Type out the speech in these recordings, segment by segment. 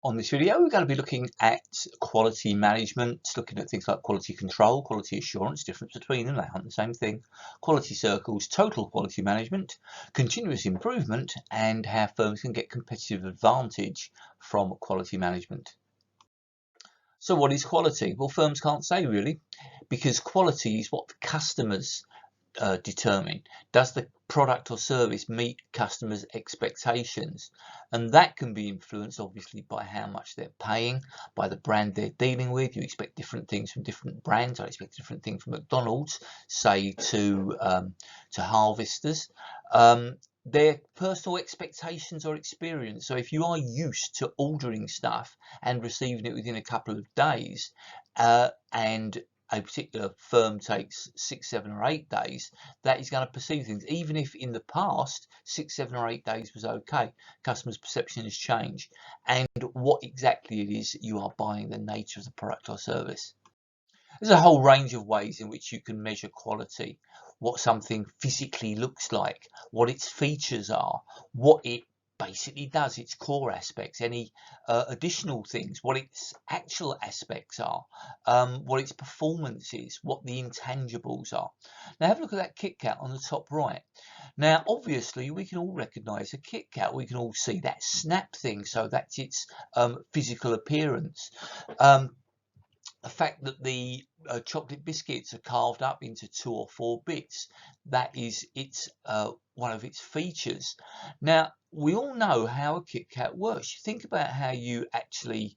On this video, we're going to be looking at quality management, looking at things like quality control, quality assurance, difference between them, they aren't the same thing, quality circles, total quality management, continuous improvement, and how firms can get competitive advantage from quality management. So what is quality? Well, firms can't say really, because quality is what the customers determine. Does the product or service meet customers' expectations? And that can be influenced obviously by how much they're paying, by the brand they're dealing with. You expect different things from different brands. I expect different things from McDonald's, say to harvesters. Their personal expectations or experience. So if you are used to ordering stuff and receiving it within a couple of days, and a particular firm takes 6, 7 or 8 days, that is going to perceive things. Even if in the past 6, 7 or 8 days was okay, customers' perception has changed. And what exactly it is you are buying, the nature of the product or service. There's a whole range of ways in which you can measure quality, what something physically looks like, what its features are, what it basically does, its core aspects, any additional things, what its actual aspects are, what its performance is, what the intangibles are. Now have a look at that Kit Kat on the top right. Now obviously we can all recognize a Kit Kat, we can all see that snap thing, so that's its physical appearance. The fact that the chocolate biscuits are carved up into 2 or 4 bits, that is its one of its features. Now we all know how a Kit Kat works. You think about how you actually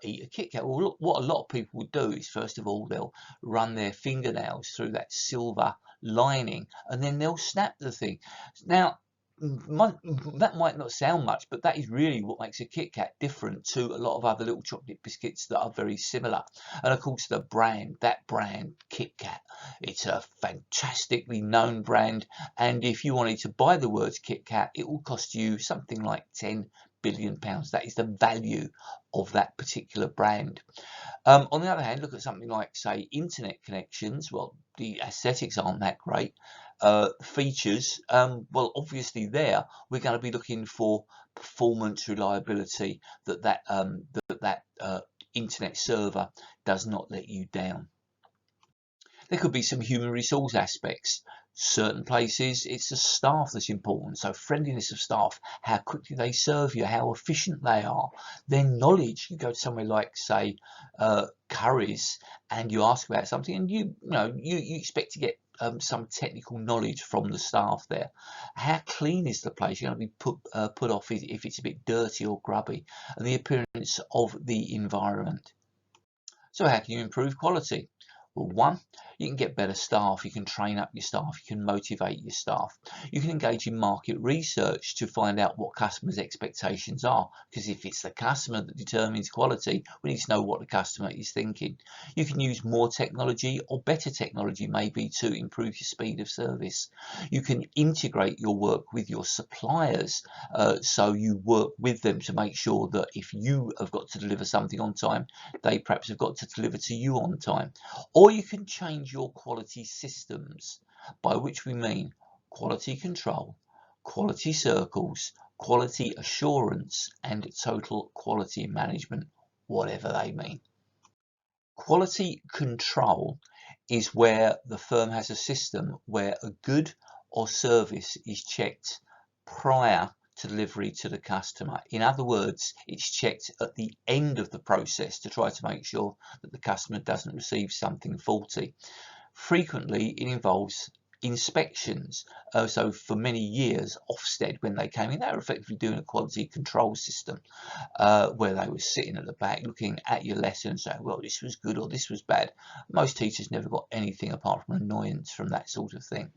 eat a Kit Kat. Well, look, what a lot of people would do is, first of all, they'll run their fingernails through that silver lining and then they'll snap the thing. Now that might not sound much, but that is really what makes a Kit Kat different to a lot of other little chocolate biscuits that are very similar. And of course the brand, that brand Kit Kat, it's a fantastically known brand, and if you wanted to buy the words Kit Kat, it will cost you something like £10 billion. That is the value of that particular brand. On the other hand, look at something like, say, internet connections. Well, the aesthetics aren't that great. Features, well, obviously there we're going to be looking for performance, reliability, that internet server does not let you down. There could be some human resource aspects. Certain places it's the staff that's important, so friendliness of staff, how quickly they serve you, how efficient they are, their knowledge. You go to somewhere like, say, Curry's, and you ask about something, and you expect to get some technical knowledge from the staff there. How clean is the place? You're going to be put off if it's a bit dirty or grubby, and the appearance of the environment. So how can you improve quality? Well, one, you can get better staff, you can train up your staff, you can motivate your staff. You can engage in market research to find out what customers' expectations are, because if it's the customer that determines quality, we need to know what the customer is thinking. You can use more technology or better technology maybe to improve your speed of service. You can integrate your work with your suppliers, so you work with them to make sure that if you have got to deliver something on time, they perhaps have got to deliver to you on time. Or you can change your quality systems, by which we mean quality control, quality circles, quality assurance, and total quality management, whatever they mean. Quality control is where the firm has a system where a good or service is checked prior to delivery to the customer. In other words, it's checked at the end of the process to try to make sure that the customer doesn't receive something faulty. Frequently, it involves inspections. So for many years, Ofsted, when they came in, they were effectively doing a quality control system, where they were sitting at the back looking at your lesson and saying, well, this was good or this was bad. Most teachers never got anything apart from annoyance from that sort of thing,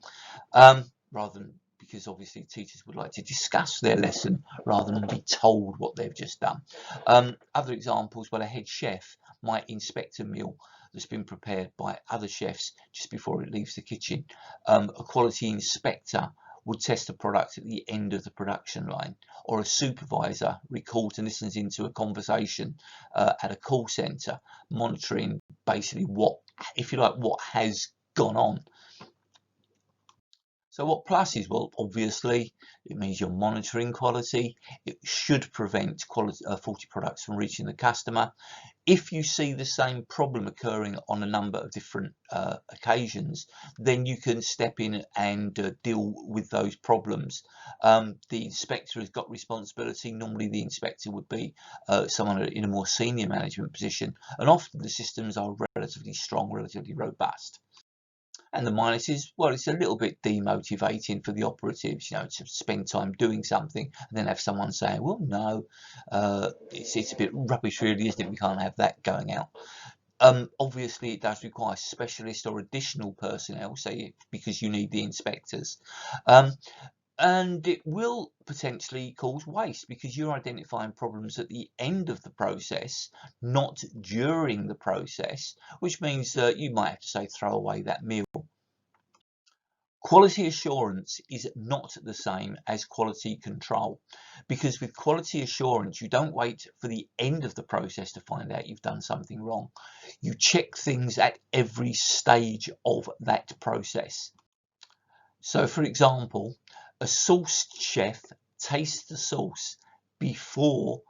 rather than, because obviously teachers would like to discuss their lesson rather than be told what they've just done. Other examples, well, a head chef might inspect a meal that's been prepared by other chefs just before it leaves the kitchen. A quality inspector would test a product at the end of the production line, or a supervisor records and listens into a conversation at a call center, monitoring basically what, if you like, what has gone on. So what pluses? Well, obviously, it means you're monitoring quality. It should prevent faulty products from reaching the customer. If you see the same problem occurring on a number of different occasions, then you can step in and deal with those problems. The inspector has got responsibility. Normally the inspector would be someone in a more senior management position, and often the systems are relatively strong, relatively robust. And the minuses, well, it's a little bit demotivating for the operatives, to spend time doing something and then have someone saying, well, no, it's a bit rubbish really, isn't it? We can't have that going out. Obviously, it does require specialist or additional personnel, say, because you need the inspectors. And it will potentially cause waste because you're identifying problems at the end of the process, not during the process, which means that you might have to, say, throw away that meal. Quality assurance is not the same as quality control, because with quality assurance, you don't wait for the end of the process to find out you've done something wrong. You check things at every stage of that process. So, for example, a sauce chef tastes the sauce before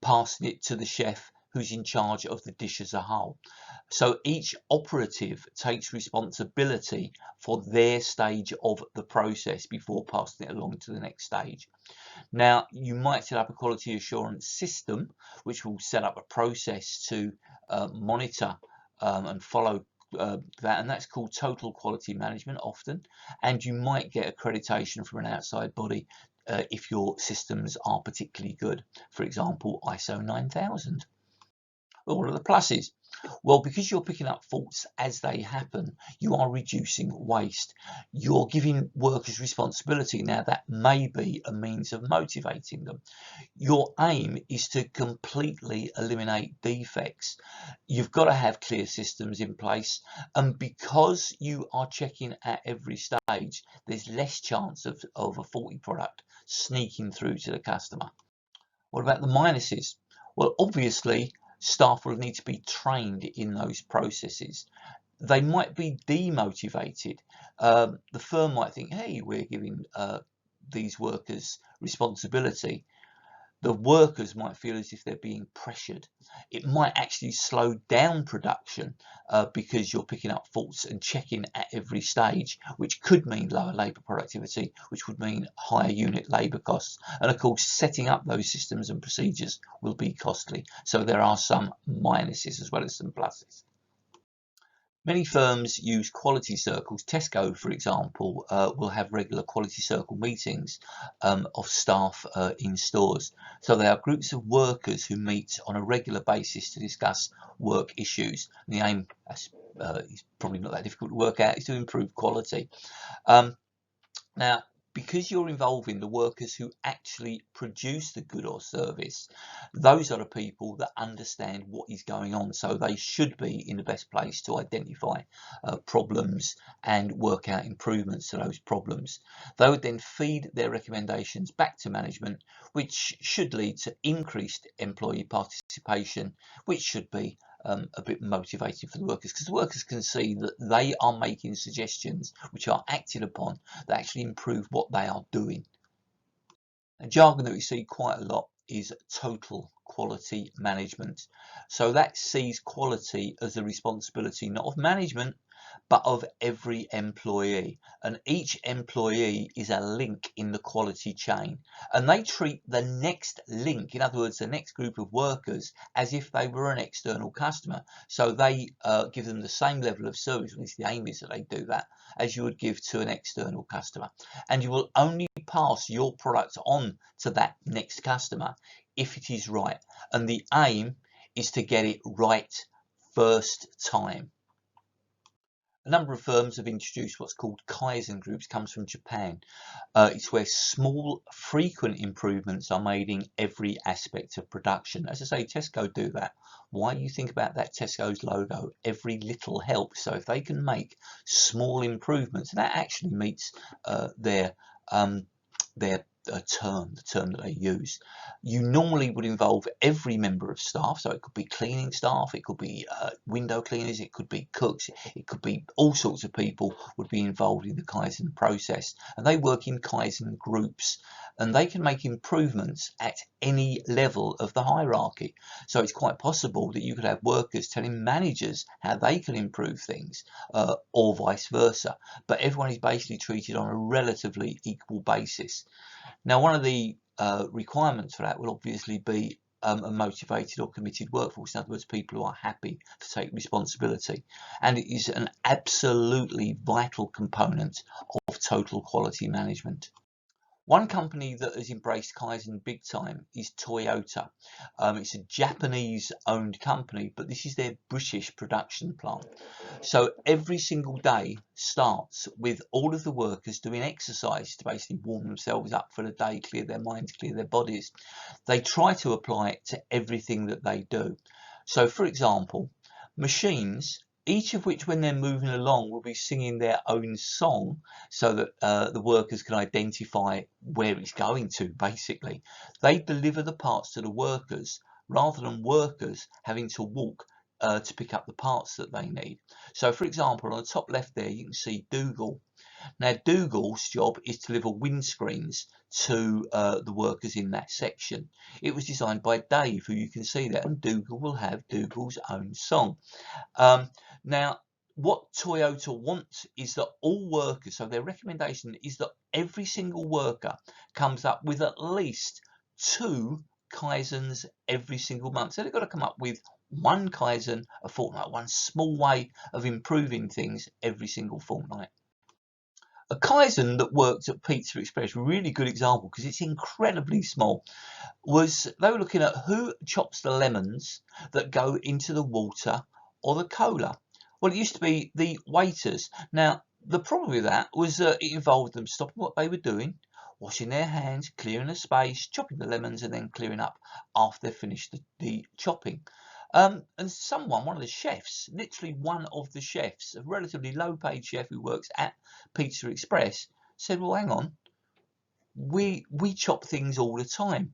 passing it to the chef who's in charge of the dish as a whole. So each operative takes responsibility for their stage of the process before passing it along to the next stage. Now, you might set up a quality assurance system, which will set up a process to monitor and follow that, and that's called total quality management often. And you might get accreditation from an outside body if your systems are particularly good. For example, ISO 9000. Well, what are the pluses? Well, because you're picking up faults as they happen, you are reducing waste. You're giving workers responsibility. Now, that may be a means of motivating them. Your aim is to completely eliminate defects. You've got to have clear systems in place, and because you are checking at every stage, there's less chance of a faulty product sneaking through to the customer. What about the minuses? Well, obviously, staff will need to be trained in those processes. They might be demotivated. The firm might think, hey, we're giving these workers responsibility. The workers might feel as if they're being pressured. It might actually slow down production because you're picking up faults and checking at every stage, which could mean lower labour productivity, which would mean higher unit labour costs. And of course, setting up those systems and procedures will be costly. So there are some minuses as well as some pluses. Many firms use quality circles. Tesco, for example, will have regular quality circle meetings of staff in stores. So they are groups of workers who meet on a regular basis to discuss work issues. And the aim is probably not that difficult to work out, is to improve quality. Now, because you're involving the workers who actually produce the good or service, those are the people that understand what is going on. So they should be in the best place to identify problems and work out improvements to those problems. They would then feed their recommendations back to management, which should lead to increased employee participation, which should be a bit motivating for the workers, because the workers can see that they are making suggestions which are acted upon that actually improve what they are doing. A jargon that we see quite a lot is total quality management. So that sees quality as the responsibility not of management but of every employee, and each employee is a link in the quality chain, and they treat the next link, in other words the next group of workers, as if they were an external customer. So they give them the same level of service, at least the aim is that they do that, as you would give to an external customer, and you will only pass your product on to that next customer if it is right, and the aim is to get it right first time. A number of firms have introduced what's called Kaizen groups, comes from Japan. It's where small, frequent improvements are made in every aspect of production. As I say, Tesco do that. Why do you think about that Tesco's logo? Every little helps. So if they can make small improvements, that actually meets their term, the term that they use. You normally would involve every member of staff, so it could be cleaning staff, it could be window cleaners, it could be cooks, it could be all sorts of people would be involved in the Kaizen process, and they work in Kaizen groups, and they can make improvements at any level of the hierarchy. So it's quite possible that you could have workers telling managers how they can improve things, or vice versa, but everyone is basically treated on a relatively equal basis. Now, one of the requirements for that will obviously be a motivated or committed workforce. In other words, people who are happy to take responsibility. And it is an absolutely vital component of total quality management. One company that has embraced Kaizen big time is Toyota. It's a Japanese owned company, but this is their British production plant. So every single day starts with all of the workers doing exercise to basically warm themselves up for the day, clear their minds, clear their bodies. They try to apply it to everything that they do. So for example, machines, each of which when they're moving along will be singing their own song so that the workers can identify where it's going to, basically. They deliver the parts to the workers rather than workers having to walk to pick up the parts that they need. So for example, on the top left there you can see Dougal. Now Dougal's job is to deliver windscreens to the workers in that section. It was designed by Dave, who you can see there, and Dougal will have Dougal's own song. Now, what Toyota wants is that all workers, so their recommendation is that every single worker comes up with at least 2 Kaizens every single month. So they've got to come up with 1 Kaizen a fortnight, one small way of improving things every single fortnight. A Kaizen that worked at Pizza Express, really good example because it's incredibly small, was they were looking at who chops the lemons that go into the water or the cola. Well, it used to be the waiters. Now, the problem with that was it involved them stopping what they were doing, washing their hands, clearing the space, chopping the lemons, and then clearing up after they finished the chopping. And one of the chefs, literally one of the chefs, a relatively low-paid chef who works at Pizza Express, said, well, hang on, we chop things all the time.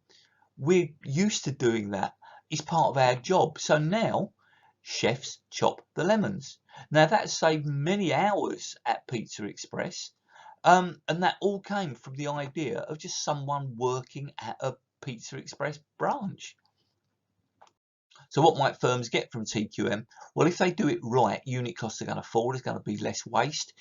We're used to doing that. It's part of our job. So now chefs chop the lemons. Now that saved many hours at Pizza Express, and that all came from the idea of just someone working at a Pizza Express branch. So what might firms get from TQM? Well, if they do it right, unit costs are going to fall. There's going to be less waste.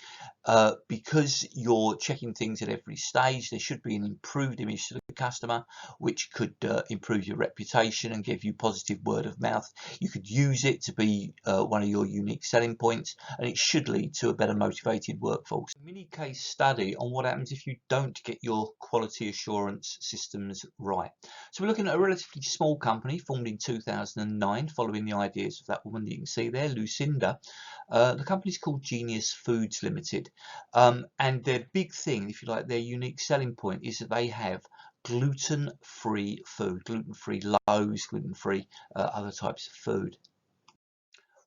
Because you're checking things at every stage, there should be an improved image to the customer, which could improve your reputation and give you positive word of mouth. You could use it to be one of your unique selling points, and it should lead to a better motivated workforce. A mini case study on what happens if you don't get your quality assurance systems right. So we're looking at a relatively small company formed in 2009 following the ideas of that woman that you can see there, Lucinda. The company's called Genius Foods Limited, and their big thing, if you like, their unique selling point is that they have gluten-free food, gluten-free loaves, gluten-free other types of food.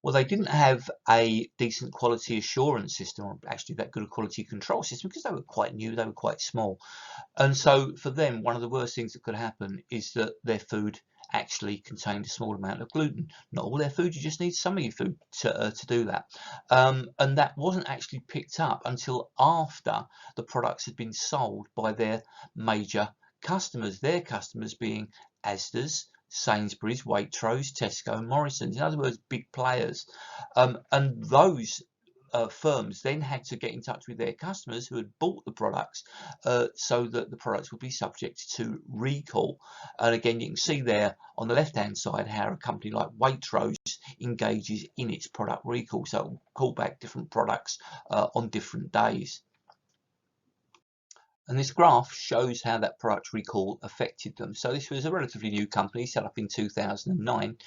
Well, they didn't have a decent quality assurance system, or actually that good a quality control system, because they were quite new, they were quite small. And so for them, one of the worst things that could happen is that their food actually contained a small amount of gluten. Not all their food, you just need some of your food to do that. And that wasn't actually picked up until after the products had been sold by their major customers, their customers being Asda's, Sainsbury's, Waitrose, Tesco and Morrison's, in other words, big players. And those firms then had to get in touch with their customers who had bought the products so that the products would be subject to recall. And again, you can see there on the left hand side how a company like Waitrose engages in its product recall, so it will call back different products on different days. And this graph shows how that product recall affected them. So this was a relatively new company set up in 2009,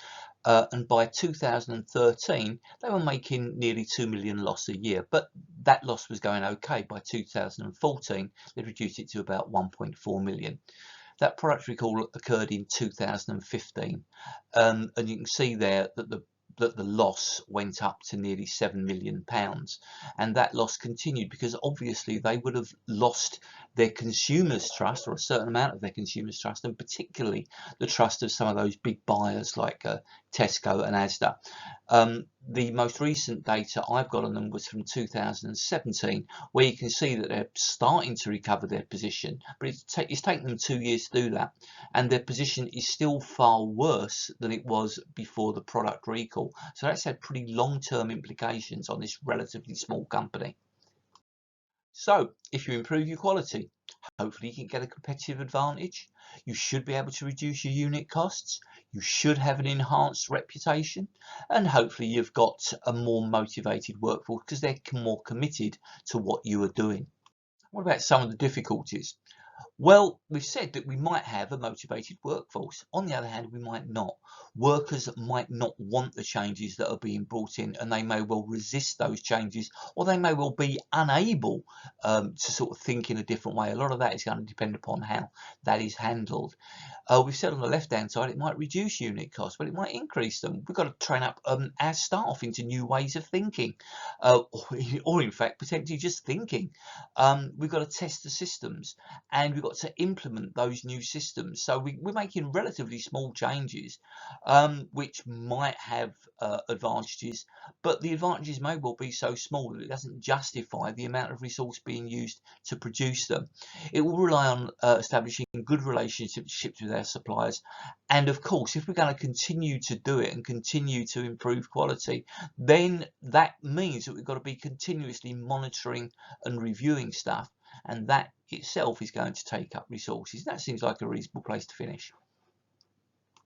and by 2013 they were making nearly 2 million loss a year, but that loss was going okay. By 2014 they reduced it to about 1.4 million. That product recall occurred in 2015, and you can see there that the that the loss went up to nearly £7 million, and that loss continued because obviously they would have lost their consumers' trust, or a certain amount of their consumers' trust, and particularly the trust of some of those big buyers like Tesco and Asda. The most recent data I've got on them was from 2017, where you can see that they're starting to recover their position, but it's taken them 2 years to do that, and their position is still far worse than it was before the product recall. So that's had pretty long-term implications on this relatively small company. So if you improve your quality, hopefully you can get a competitive advantage. You should be able to reduce your unit costs. You should have an enhanced reputation, and hopefully you've got a more motivated workforce because they're more committed to what you are doing. What about some of the difficulties? Well, we've said that we might have a motivated workforce. On the other hand, we might not. Workers might not want the changes that are being brought in, and they may well resist those changes, or they may well be unable to sort of think in a different way. A lot of that is going to depend upon how that is handled. We've said on the left-hand side it might reduce unit costs, but it might increase them. We've got to train up our staff into new ways of thinking, or in fact, potentially just thinking. We've got to test the systems, and we've got to implement those new systems. So we're making relatively small changes, which might have advantages, but the advantages may well be so small that it doesn't justify the amount of resource being used to produce them. It will rely on establishing good relationships with our suppliers, and of course, if we're going to continue to do it and continue to improve quality, then that means that we've got to be continuously monitoring and reviewing stuff, and that itself is going to take up resources. That seems like a reasonable place to finish.